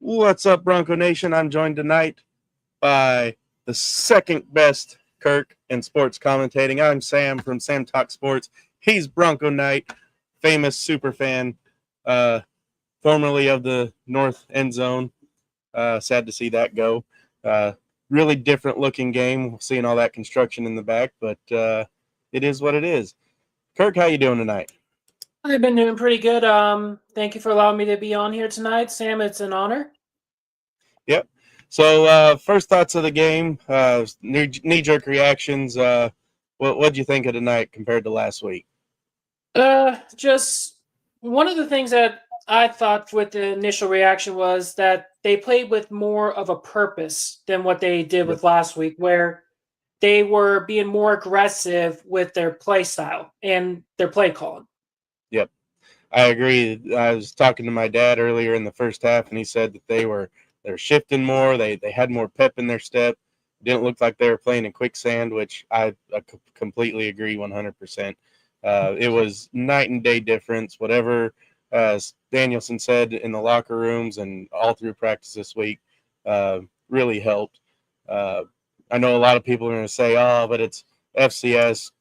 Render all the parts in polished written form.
What's up, Bronco Nation? I'm joined tonight by the second best Kirk in sports commentating. I'm Sam from Sam Talk Sports. He's Bronco Knight, famous super fan, uh, formerly of the North End Zone. Sad to see that go. Uh, really different looking game, seeing all that construction in the back, but it is what it is. Kirk, how you doing tonight? I've been doing pretty good. Thank you for allowing me to be on here tonight, Sam. It's an honor. Yep. So, first thoughts of the game, knee jerk reactions. What'd you think of tonight compared to last week? Just one of the things that I thought with the initial reaction was that they played with more of a purpose than what they did Yep. with last week, where they were being more aggressive with their play style and their play calling. Yep. I agree. I was talking to my dad earlier in the first half, and he said that they're shifting more. They had more pep in their step. It didn't look like they were playing in quicksand, which I completely agree 100%. It was night and day difference. Whatever Danielson said in the locker rooms and all through practice this week really helped. Uh, I know a lot of people are going to say, "Oh, but it's FCS."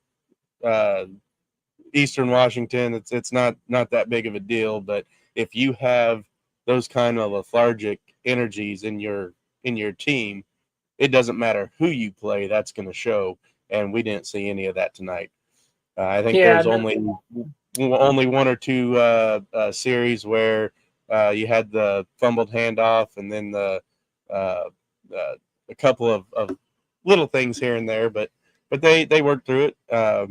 Uh, Eastern Washington, it's not that big of a deal. But if you have those kind of lethargic energies in your team, it doesn't matter who you play. That's going to show. And we didn't see any of that tonight. I think Yeah, there's only one or two series where you had the fumbled handoff, and then uh, a couple of little things here and there, but they worked through it.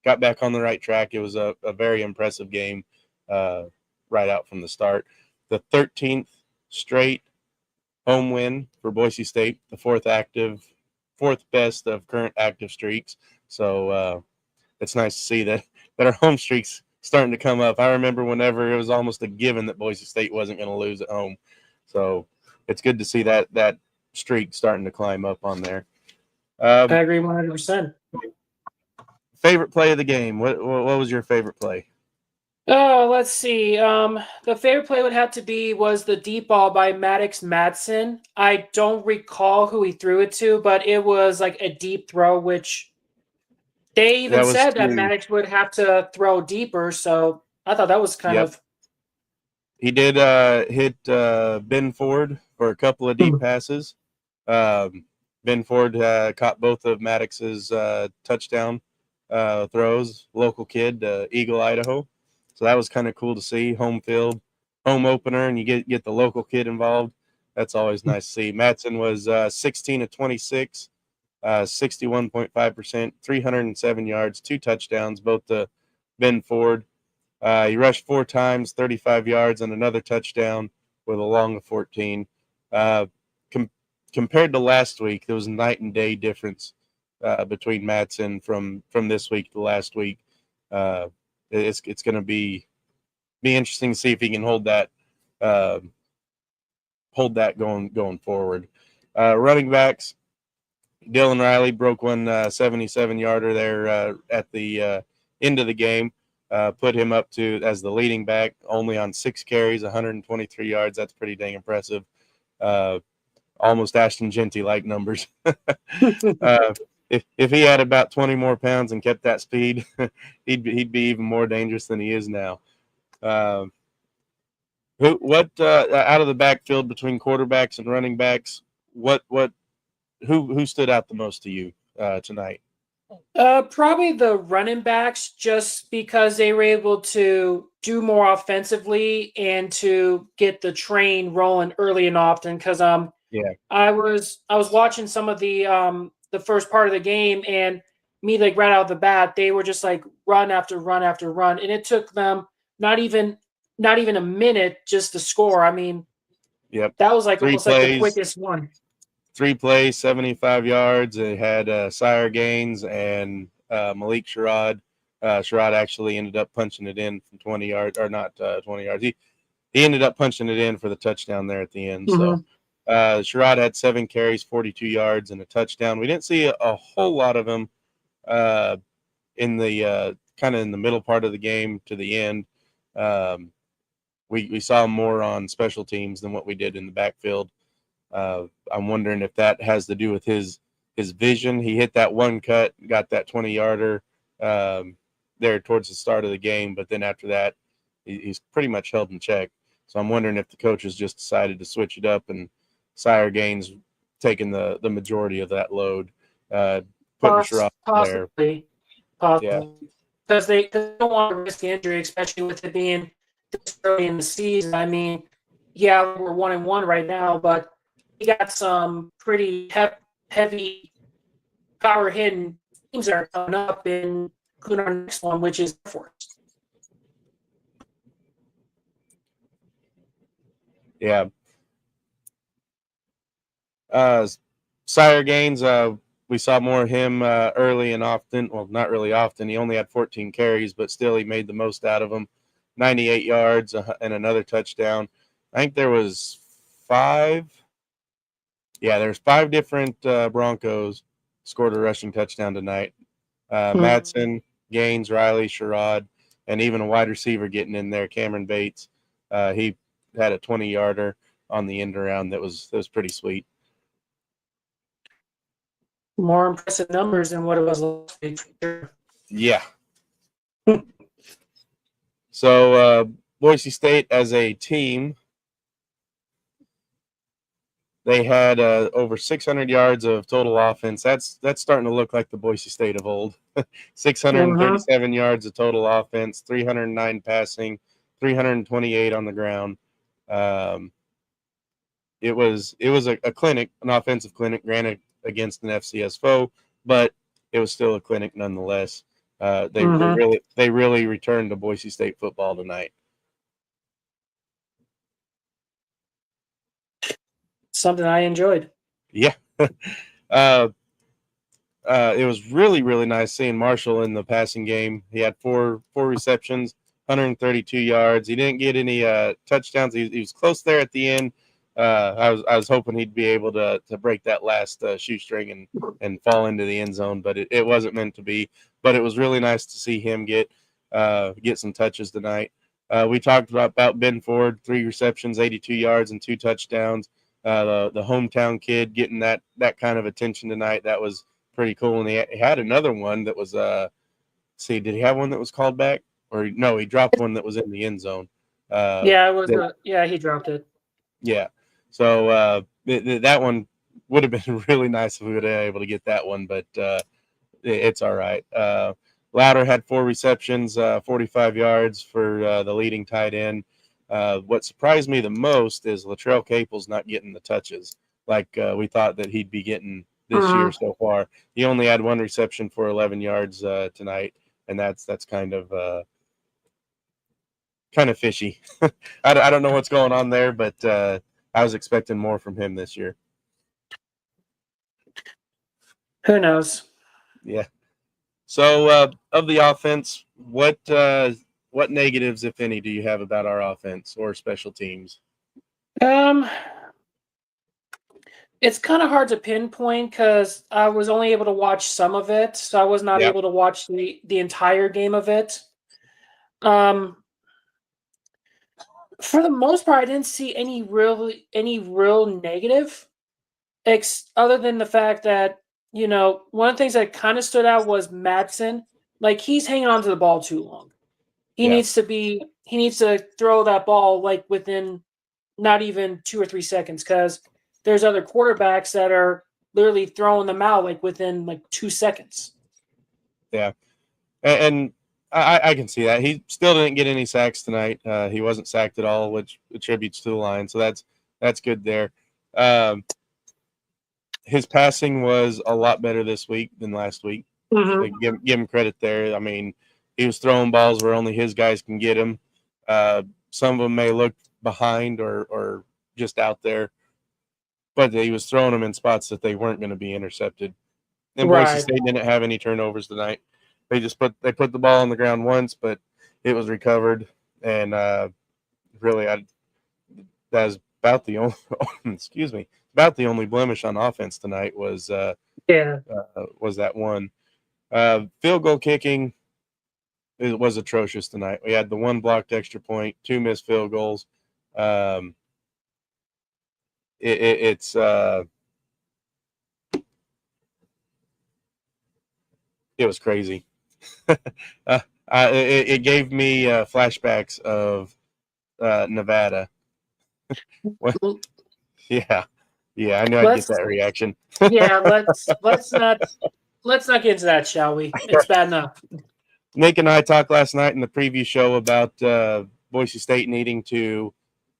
Got back on the right track. It was a very impressive game uh, right out from the start. The 13th straight home win for Boise State, the fourth best of current active streaks. So it's nice to see that our home streaks starting to come up. I remember whenever it was almost a given that Boise State wasn't going to lose at home. So it's good to see that streak starting to climb up on there. I Um, agree 100%. Favorite play of the game? What was your favorite play? Oh, let's see. The favorite play would have to be was the deep ball by Maddox Madsen. I don't recall who he threw it to, but it was like a deep throw, which they even That was said that to Maddox would have to throw deeper. So I thought that was kind Yep. of. He did hit Ben Ford for a couple of deep passes. Um, Ben Ford caught both of Maddox's touchdown throws. Local kid, Eagle, Idaho. So that was kind of cool to see. Home field, home opener, and you get the local kid involved. That's always nice to see. Matson was 16 of 26, 61.5%, 307 yards, two touchdowns, both to Ben Ford. He rushed four times, 35 yards, and another touchdown with a long of 14. Uh, com- Compared to last week, there was a night and day difference between Matson from this week to last week. Uh, it's going to be interesting to see if he can uh, hold that going forward. Running backs, Dylan Riley broke one 77 yarder there at the end of the game. Put him up to as the leading back, only on 6 carries, 123 yards. That's pretty dang impressive. Uh, Almost Ashton Genty like numbers. If he had about 20 more pounds and kept that speed, he'd be even more dangerous than he is now. Uh, what out of the backfield between quarterbacks and running backs? What who stood out the most to you tonight? Probably the running backs, just because they were able to do more offensively and to get the train rolling early and often. Because Yeah, I was watching some of the first part of the game, and me, like, right out of the bat, they were just like run after run after run, and it took them not even not even a minute just to score. I mean, yep. that was like Three almost like the plays, quickest one. 3 plays, 75 yards. It had Sire Gaines and Malik Sherrod. Sherrod actually ended up punching it in from 20 yards, or not 20 yards. He ended up punching it in for the touchdown there at the end. So Hmm. Sherrod had 7 carries, 42 yards, and a touchdown. We didn't see a whole lot of him uh, in the kind of in the middle part of the game to the end. Um, we saw more on special teams than what we did in the backfield. I'm wondering if that has to do with his vision. He hit that one cut, got that 20-yarder there towards the start of the game, but then after that, he's pretty much held in check. So I'm wondering if the coaches just decided to switch it up and Sire Gaines taking the majority of that load, putting Sherrod there. Possibly. Yeah. Because they don't want to risk injury, especially with it being this early in the season. I mean, yeah, we're 1-1 right now, but we got some pretty heavy power hitting teams that are coming up in our next one, which is Air Force. Yeah. Sire Gaines, we saw more of him early and often. Well, not really often. He only had 14 carries, but still he made the most out of them. 98 yards and another touchdown. I think there was 5. Yeah, there's 5 different Broncos scored a rushing touchdown tonight. Madsen, Gaines, Riley, Sherrod, and even a wide receiver getting in there, Cameron Bates. He had a 20-yarder on the end around that was pretty sweet. More impressive numbers than what it was last week. Yeah. So Boise State as a team, they had over 600 yards of total offense. That's starting to look like the Boise State of old. 637 yards of total offense, 309 passing, 328 on the ground. It was a clinic, an offensive clinic, granted against an FCS foe, but it was still a clinic nonetheless. They really returned to Boise State football tonight. Something I enjoyed. Yeah. It was really, really nice seeing Marshall in the passing game. He had four receptions, 132 yards. He didn't get any touchdowns. He was close there at the end. I was hoping he'd be able to break that last shoestring and fall into the end zone, but it wasn't meant to be. But it was really nice to see him get some touches tonight. We talked about Ben Ford, 3 receptions, 82 yards, and 2 touchdowns. The hometown kid getting that kind of attention tonight. That was pretty cool. And he had another one that was did he have one that was called back? Or no, he dropped one that was in the end zone. Yeah, it was he dropped it. Yeah. So that one would have been really nice if we would have been able to get that one, but it's all right. Louder had 4 receptions, 45 yards for the leading tight end. What surprised me the most is Latrell Capel's not getting the touches like we thought that he'd be getting this year so far. He only had 1 reception for 11 yards tonight, and that's kind of fishy. I don't know what's going on there, but I was expecting more from him this year. Who knows? Yeah. So of the offense, what negatives, if any, do you have about our offense or special teams? It's kind of hard to pinpoint because I was only able to watch some of it, so I was not able to watch the entire game of it. For the most part, I didn't see any real negative, other than the fact that one of the things that kind of stood out was Madsen. Like, he's hanging on to the ball too long. He needs to throw that ball like within not even 2 or 3 seconds, because there's other quarterbacks that are literally throwing them out like within like 2 seconds. Yeah, and I can see that. He still didn't get any sacks tonight. He wasn't sacked at all, which attributes to the line. So that's good there. His passing was a lot better this week than last week. Like, give him credit there. I mean, he was throwing balls where only his guys can get him. Some of them may look behind or just out there, but he was throwing them in spots that they weren't going to be intercepted. And Boise State didn't have any turnovers tonight. They just put the ball on the ground once, but it was recovered. And really, that's about the only about the only blemish on offense tonight was that one. Field goal kicking. it was atrocious tonight. We had the one blocked extra point, 2 missed field goals. It's it was crazy. It gave me flashbacks of Nevada. Yeah, I knew I'd get that reaction. Yeah, let's not get into that, shall we? It's bad enough. Nick and I talked last night in the preview show about Boise State needing to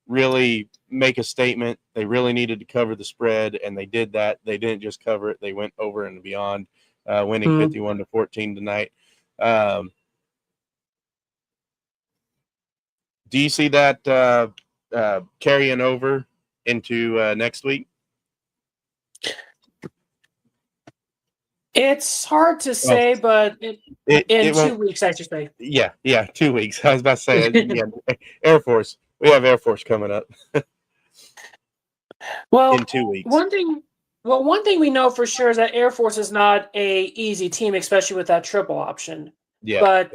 really make a statement. They really needed to cover the spread, and they did that. They didn't just cover it; they went over and beyond, winning 51-14 tonight. Do you see that carrying over into next week? It's hard to say, but in 2 weeks, I should say. Yeah, 2 weeks. I was about to say, yeah, Air Force. We have Air Force coming up. Well, in 2 weeks. One thing we know for sure is that Air Force is not a easy team, especially with that triple option. Yeah.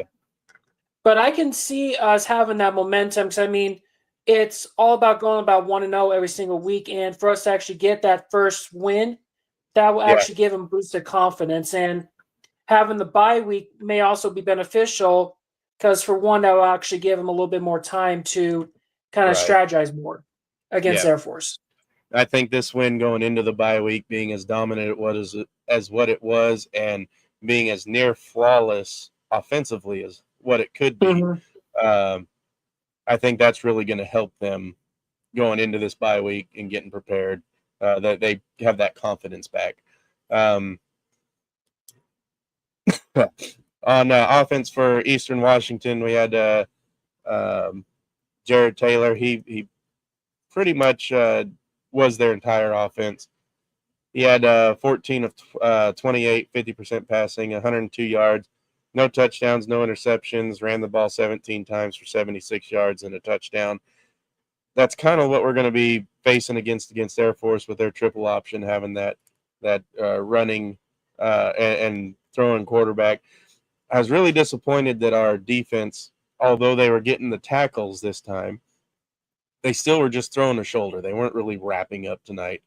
But I can see us having that momentum because, I mean, it's all about going about 1-0 every single week. And for us to actually get that first win, that will actually give them a boost of confidence. And having the bye week may also be beneficial because, for one, that will actually give them a little bit more time to kind of strategize more against Air Force. I think this win going into the bye week, being as dominant as what it was, and being as near flawless offensively as what it could be, I think that's really going to help them going into this bye week and getting prepared. That they have that confidence back. On offense for Eastern Washington, we had Jared Taylor. He pretty much was their entire offense. He had 14 of 28, 50% passing, 102 yards, no touchdowns, no interceptions, ran the ball 17 times for 76 yards and a touchdown. That's kind of what we're going to be facing against Air Force with their triple option, having that running and throwing quarterback. I was really disappointed that our defense, although they were getting the tackles this time, they still were just throwing a shoulder. They weren't really wrapping up tonight.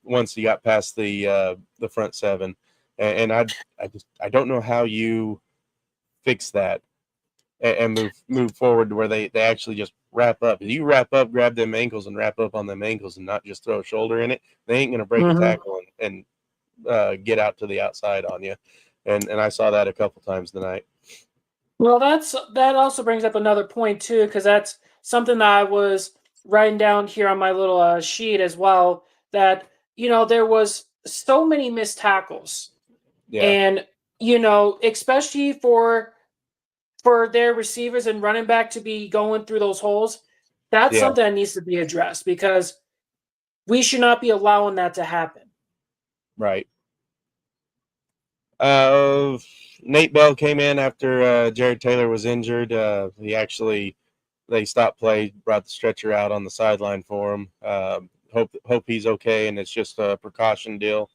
Once you got past the front seven, and I don't know how you fix that and move forward to where they actually just wrap up. If you wrap up, grab them ankles and wrap up on them ankles and not just throw a shoulder in it, they ain't going to break a tackle and get out to the outside on you. And I saw that a couple times tonight. Well, that also brings up another point too, because that's something that I was writing down here on my little sheet as well. That there was so many missed tackles, and especially for their receivers and running back to be going through those holes, that's something that needs to be addressed because we should not be allowing that to happen. Right. Nate Bell came in after Jared Taylor was injured. They stopped play, brought the stretcher out on the sideline for him. Hope he's okay, and it's just a precaution deal.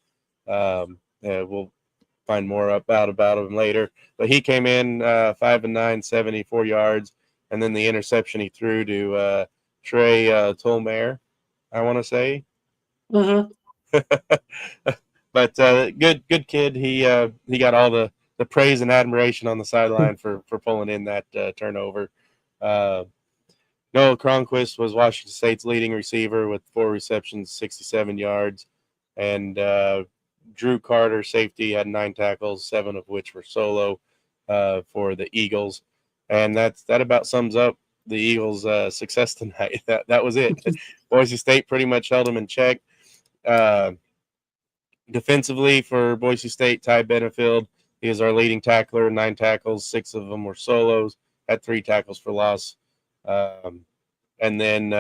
We'll find more about him later. But he came in 5 and 9, 74 yards, and then the interception he threw to Trey Tolmare, I want to say. But good kid. He got all the praise and admiration on the sideline for pulling in that turnover. Noah Cronquist was Washington State's leading receiver with 4 receptions, 67 yards, and Drew Carter, safety, had 9 tackles, 7 of which were solo for the Eagles, and that about sums up the Eagles' success tonight. That was it. Boise State pretty much held them in check. Defensively for Boise State, Ty Benefield, he is our leading tackler, 9 tackles, 6 of them were solos, had 3 tackles for loss. And then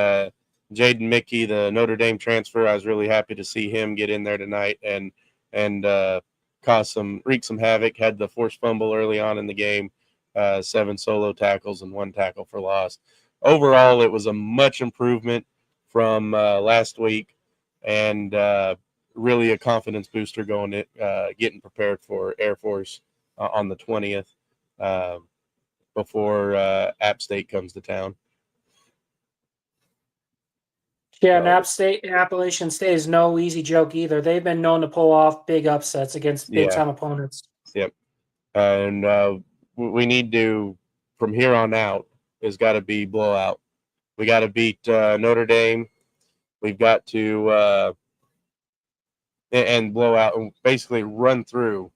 Jaden Mickey, the Notre Dame transfer, I was really happy to see him get in there tonight and wreak some havoc. Had the forced fumble early on in the game, 7 solo tackles and 1 tackle for loss. Overall, it was a much improvement from last week, and really a confidence booster getting prepared for Air Force on the 20th. before App State comes to town. Yeah, and Appalachian State is no easy joke either. They've been known to pull off big upsets against big-time opponents. Yep. And we need to, from here on out, has got to be blowout. We got to beat Notre Dame. We've got to and blow out and basically run through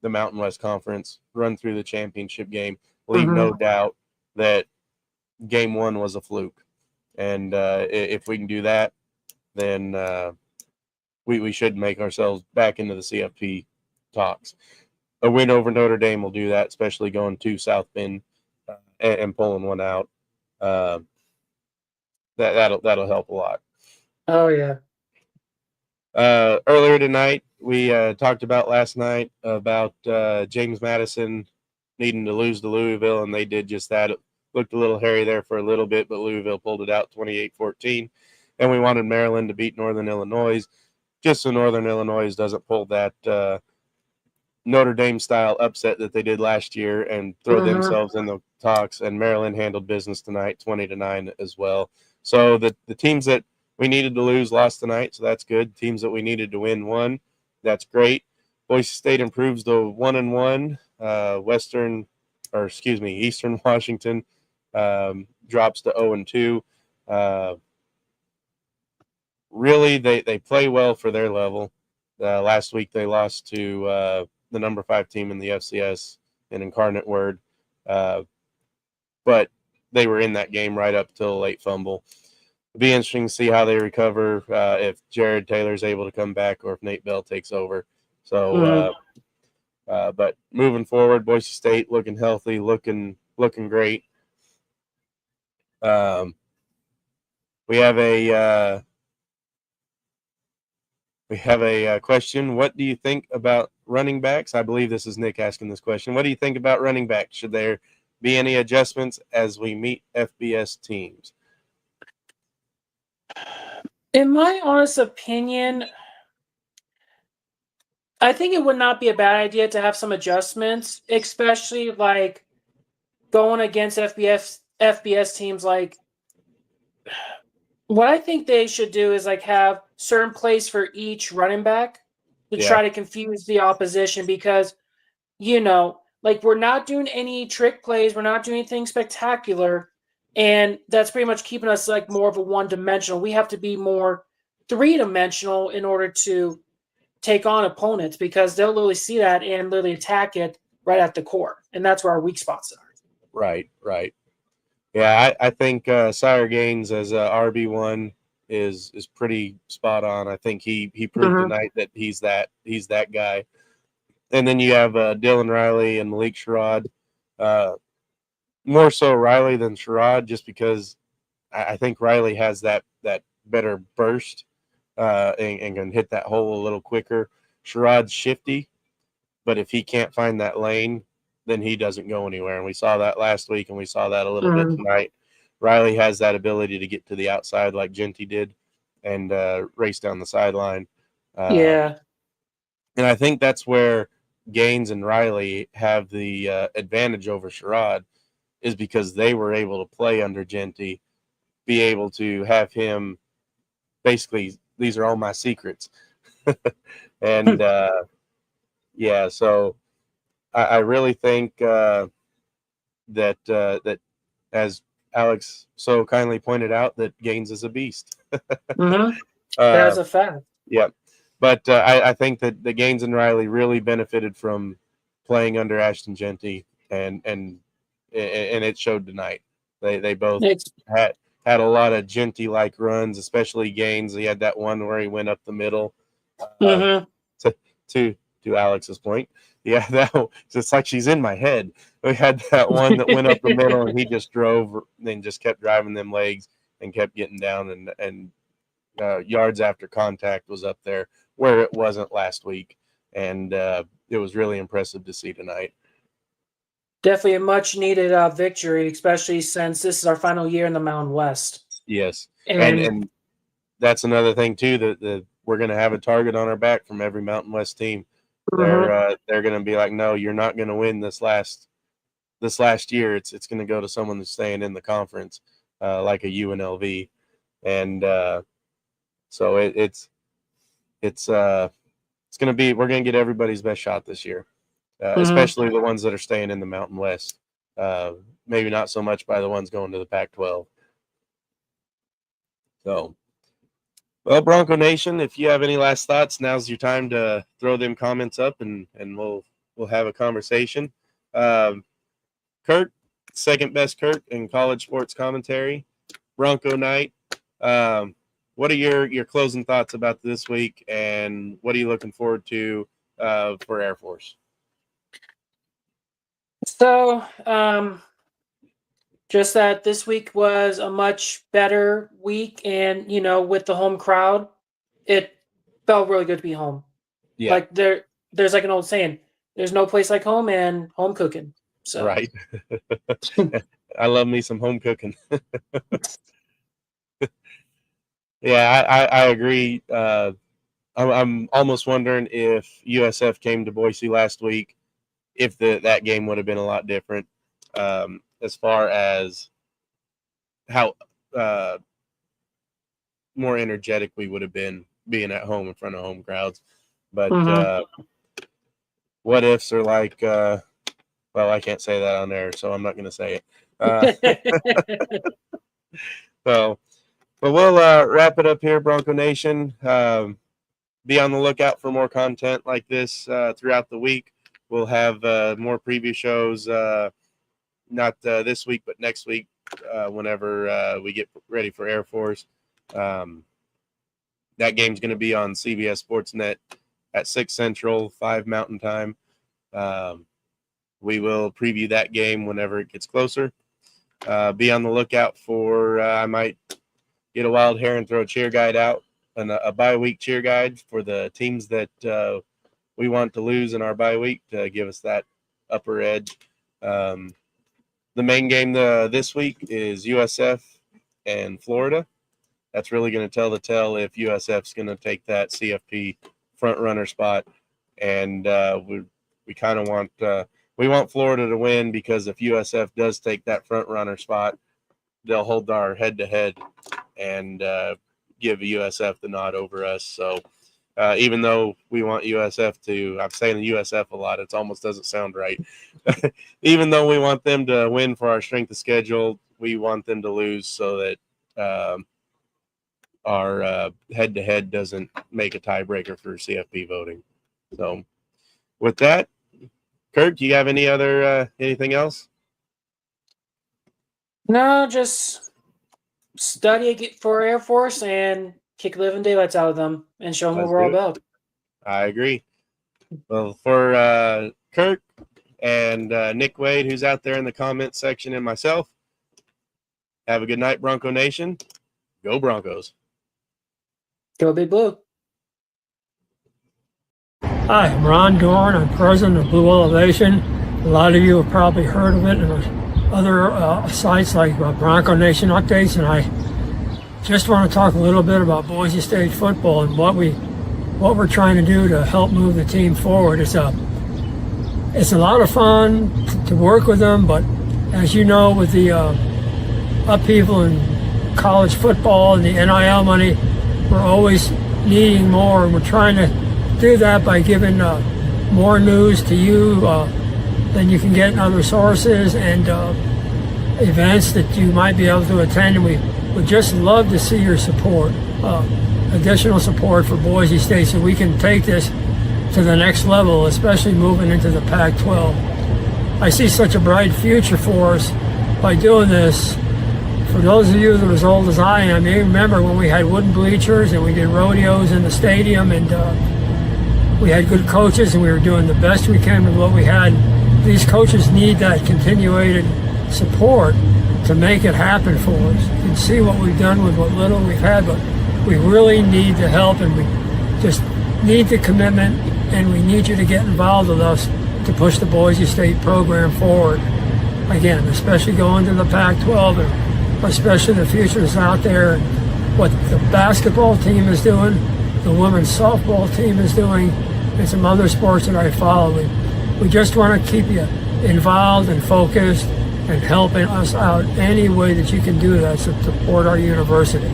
the Mountain West Conference, run through the championship game, leave no doubt that game one was a fluke. And if we can do that, then we should make ourselves back into the CFP talks. A win over Notre Dame will do that, especially going to South Bend and pulling one out. That'll help a lot. Oh yeah. Earlier tonight, we talked about last night about James Madison needing to lose to Louisville, and they did just that. It looked a little hairy there for a little bit, but Louisville pulled it out 28-14. And we wanted Maryland to beat Northern Illinois, just so Northern Illinois doesn't pull that Notre Dame-style upset that they did last year and throw themselves in the talks. And Maryland handled business tonight, 20-9 as well. So the teams that we needed to lose lost tonight, so that's good. Teams that we needed to win won. That's great. Boise State improves to 1-1. Eastern Washington drops to 0-2. Really, they play well for their level. Last week they lost to the number 5 team in the FCS in Incarnate Word, but they were in that game right up till a late fumble. It'll be interesting to see how they recover, if Jared Taylor's able to come back or if Nate Bell takes over. So, but moving forward, Boise State looking healthy, looking great. We have a question. What do you think about running backs? I believe this is Nick asking this question. What do you think about running backs? Should there be any adjustments as we meet FBS teams? In my honest opinion, I think it would not be a bad idea to have some adjustments, especially like going against FBS teams. Like, what I think they should do is like have certain plays for each running back to try to confuse the opposition, because like we're not doing any trick plays, we're not doing anything spectacular, and that's pretty much keeping us like more of a one-dimensional. We have to be more three-dimensional in order to take on opponents, because they'll literally see that and literally attack it right at the core, and that's where our weak spots are. Right. Yeah, I think Sire Gaines as RB1 is pretty spot on. I think he proved tonight that he's that guy. And then you have Dylan Riley and Malik Sherrod. More so Riley than Sherrod, just because I think Riley has that better burst and can hit that hole a little quicker. Sherrod's shifty, but if he can't find that lane, then he doesn't go anywhere. And we saw that last week, and we saw that a little bit tonight. Riley has that ability to get to the outside like Genty did and race down the sideline. Yeah. And I think that's where Gaines and Riley have the advantage over Sherrod, is because they were able to play under Genty, be able to have him basically, these are all my secrets. And yeah, so I really think that as Alex so kindly pointed out, that Gaines is a beast. That's a fact. Yeah, but I think that the Gaines and Riley really benefited from playing under Ashton Genty, and it showed tonight. They both had a lot of Genty-like runs, especially Gaines. He had that one where he went up the middle. To Alex's point, yeah, it's like she's in my head. We had that one that went up the middle, and he just drove and just kept driving them legs and kept getting down, and yards after contact was up there where it wasn't last week, and it was really impressive to see tonight. Definitely a much needed victory, especially since this is our final year in the Mountain West. Yes, and that's another thing too, that we're going to have a target on our back from every Mountain West team. They're going to be like, no, you're not going to win this last this last year, it's going to go to someone that's staying in the conference, like a UNLV, and so it's going to be, we're going to get everybody's best shot this year, especially the ones that are staying in the Mountain West. Maybe not so much by the ones going to the Pac-12. So, well, Bronco Nation, if you have any last thoughts, now's your time to throw them comments up, and we'll have a conversation. Kurt, second best Kurt in college sports commentary, Bronco night. What are your closing thoughts about this week, and what are you looking forward to for Air Force? So, just that this week was a much better week, and with the home crowd, it felt really good to be home. Yeah, like there's like an old saying: "There's no place like home," and home cooking. So right. I love me some home cooking. Yeah, I agree. I'm almost wondering if USF came to Boise last week, if that game would have been a lot different, as far as how more energetic we would have been being at home in front of home crowds. But what ifs are like, well, I can't say that on there, so I'm not going to say it. So. But we'll wrap it up here, Bronco Nation. Be on the lookout for more content like this throughout the week. We'll have more preview shows, not this week, but next week, whenever we get ready for Air Force. That game's going to be on CBS Sportsnet at 6 Central, 5 Mountain Time. We will preview that game whenever it gets closer. Be on the lookout for, I might get a wild hair and throw a cheer guide out, and a bye-week cheer guide for the teams that we want to lose in our bye week to give us that upper edge. The main game this week is USF and Florida. That's really going to tell the tale if USF's going to take that CFP front runner spot, and we kind of want Florida to win, because if USF does take that front runner spot, they'll hold our head-to-head and give USF the nod over us. So even though we want USF to, I'm saying the USF a lot, it almost doesn't sound right. Even though we want them to win for our strength of schedule, we want them to lose so that our head-to-head doesn't make a tiebreaker for CFP voting. So with that, Kurt, do you have anything else? No, just study for Air Force and kick living daylights out of them and show them what we're all about. I agree. Well, for Kurt and Nick Wade, who's out there in the comments section, and myself, have a good night, Bronco Nation. Go Broncos. Go Big Blue. Hi, I'm Ron Dorn. I'm president of Blue Elevation. A lot of you have probably heard of it in other sites like Bronco Nation Updates, and I just want to talk a little bit about Boise State football and what we're trying to do to help move the team forward. It's a lot of fun to work with them, but as you know, with the upheaval in college football and the NIL money, we're always needing more, and we're trying to do that by giving more news to you than you can get in other sources, and events that you might be able to attend. And we would just love to see your support, additional support for Boise State, so we can take this to the next level, especially moving into the Pac-12. I see such a bright future for us by doing this. For those of you that are as old as I am, you remember when we had wooden bleachers and we did rodeos in the stadium, and we had good coaches, and we were doing the best we can with what we had. These coaches need that continuated support to make it happen for us. You can see what we've done with what little we've had, but we really need the help, and we just need the commitment, and we need you to get involved with us to push the Boise State program forward. Again, especially going to the Pac-12, and especially the future is out there, and what the basketball team is doing, the women's softball team is doing, and some other sports that I follow. We just want to keep you involved and focused and helping us out any way that you can do that to support our university.